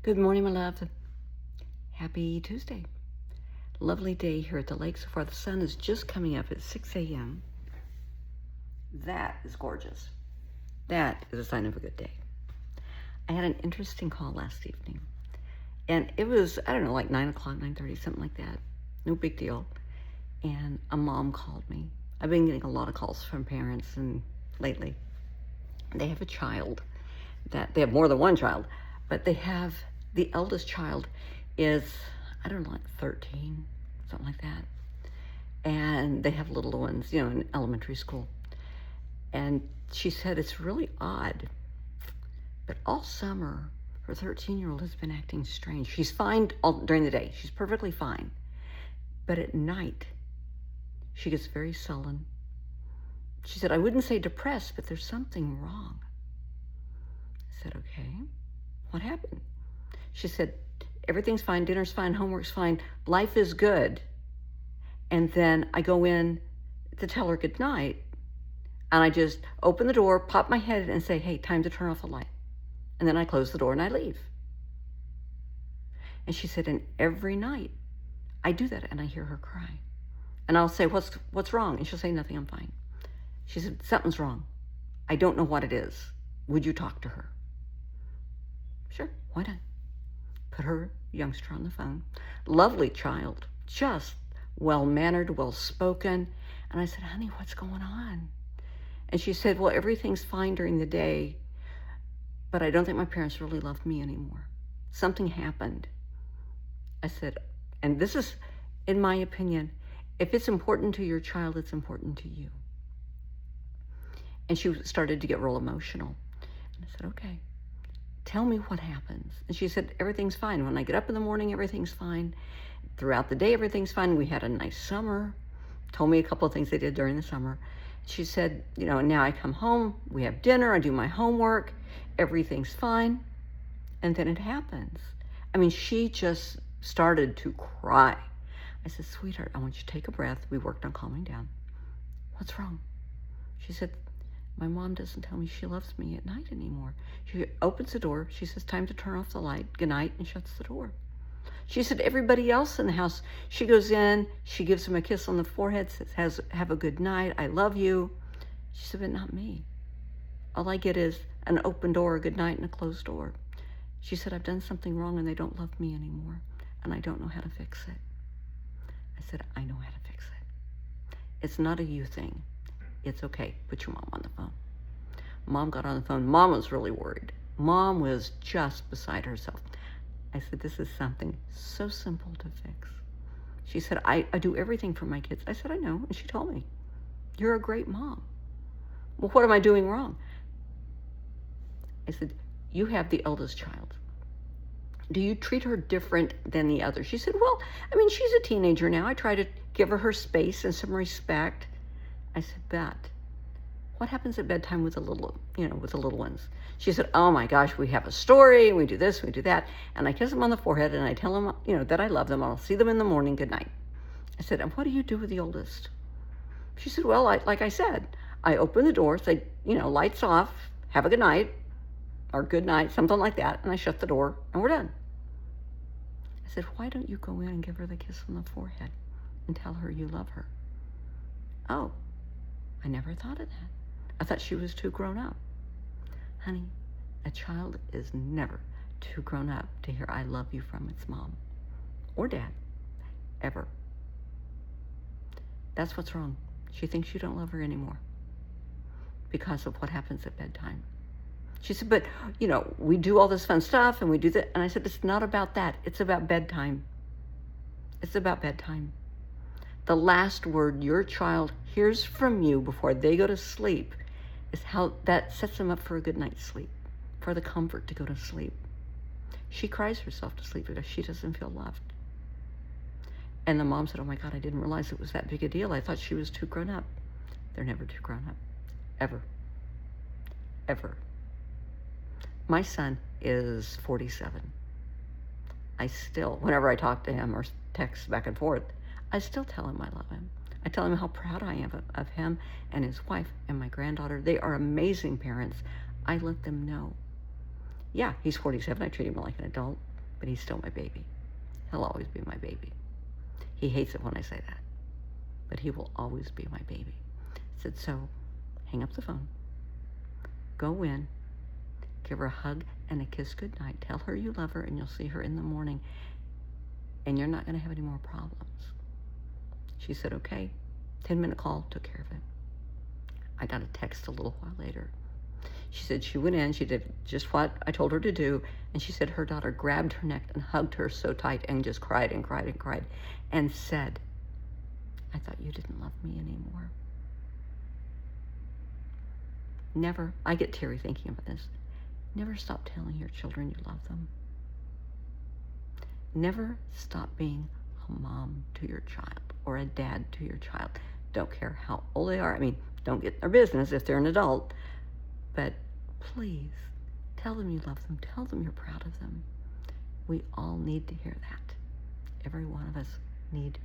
Good morning, my love. Happy Tuesday. Lovely day here at the lake so far. The sun is just coming up at 6 a.m. That is gorgeous. That is a sign of a good day. I had an interesting call last evening. And it was, I don't know, like 9 o'clock, 9:30, something like that. No big deal. And a mom called me. I've been getting a lot of calls from parents and lately. They have a child that, they have more than one child, but they have, the eldest child is, I don't know, like 13, something like that. And they have little ones, in elementary school. And she said it's really odd, but all summer, her 13-year-old has been acting strange. She's fine during the day. She's perfectly fine. But at night, she gets very sullen. She said, I wouldn't say depressed, but there's something wrong. I said, okay, what happened? She said, everything's fine, dinner's fine, homework's fine, life is good. And then I go in to tell her good night, and I just open the door, pop my head in and say, hey, time to turn off the light. And then I close the door and I leave. And she said, and every night I do that and I hear her cry. And I'll say, what's wrong? And she'll say, nothing, I'm fine. She said, something's wrong. I don't know what it is. Would you talk to her? Sure, why not? Put her youngster on the phone. Lovely child, just well-mannered, well-spoken. And I said, honey, what's going on? And she said, well, everything's fine during the day, but I don't think my parents really love me anymore. Something happened. I said, and this is, in my opinion, if it's important to your child, it's important to you. And she started to get real emotional. And I said, okay, tell me what happens. And she said, everything's fine. When I get up in the morning, everything's fine. Throughout the day, everything's fine. We had a nice summer. Told me a couple of things they did during the summer. She said, now I come home, we have dinner, I do my homework, everything's fine. And then it happens. I mean, she just started to cry. I said, sweetheart, I want you to take a breath. We worked on calming down. What's wrong? She said, my mom doesn't tell me she loves me at night anymore. She opens the door. She says, time to turn off the light. Good night, and shuts the door. She said, everybody else in the house, she goes in, she gives him a kiss on the forehead, says, have a good night, I love you. She said, but not me. All I get is an open door, a good night, and a closed door. She said, I've done something wrong, and they don't love me anymore, and I don't know how to fix it. I said, I know how to fix it. It's not a you thing. It's okay. Put your mom on the phone. Mom got on the phone. Mom was really worried. Mom was just beside herself. I said, this is something so simple to fix. She said, I do everything for my kids. I said, I know. And she told me, you're a great mom. Well, what am I doing wrong? I said, you have the eldest child. Do you treat her different than the others? She said, well, I mean, she's a teenager now. I try to give her space and some respect. I said, Bet, what happens at bedtime with the little ones? She said, oh my gosh, we have a story, and we do this, we do that. And I kiss them on the forehead, and I tell them, that I love them. I'll see them in the morning, good night. I said, and what do you do with the oldest? She said, well, like I said, I open the door, say, lights off, have a good night, or good night, something like that, and I shut the door, and we're done. I said, why don't you go in and give her the kiss on the forehead and tell her you love her? Oh, I never thought of that. I thought she was too grown up. Honey, a child is never too grown up to hear I love you from its mom or dad, ever. That's what's wrong. She thinks you don't love her anymore because of what happens at bedtime. She said, but, we do all this fun stuff and we do that. And I said, it's not about that. It's about bedtime. It's about bedtime. The last word your child hears from you before they go to sleep is how that sets them up for a good night's sleep, for the comfort to go to sleep. She cries herself to sleep because she doesn't feel loved. And the mom said, oh my God, I didn't realize it was that big a deal. I thought she was too grown up. They're never too grown up, ever, ever. My son is 47. I still, whenever I talk to him or text back and forth, I still tell him I love him. I tell him how proud I am of him and his wife and my granddaughter. They are amazing parents. I let them know. Yeah, he's 47. I treat him like an adult. but he's still my baby. He'll always be my baby. He hates it when I say that, but he will always be my baby. I said, so hang up the phone, go in, give her a hug and a kiss goodnight. Tell her you love her, and you'll see her in the morning, and you're not going to have any more problems. She said, okay. 10-minute call, took care of it. I got a text a little while later. She said she went in, she did just what I told her to do, and she said her daughter grabbed her neck and hugged her so tight and just cried and cried and cried and said, I thought you didn't love me anymore. Never, I get teary thinking about this, never stop telling your children you love them. Never stop being a mom to your child or a dad to your child. Don't care how old they are. I mean, don't get in their business if they're an adult. But please, tell them you love them. Tell them you're proud of them. We all need to hear that. Every one of us need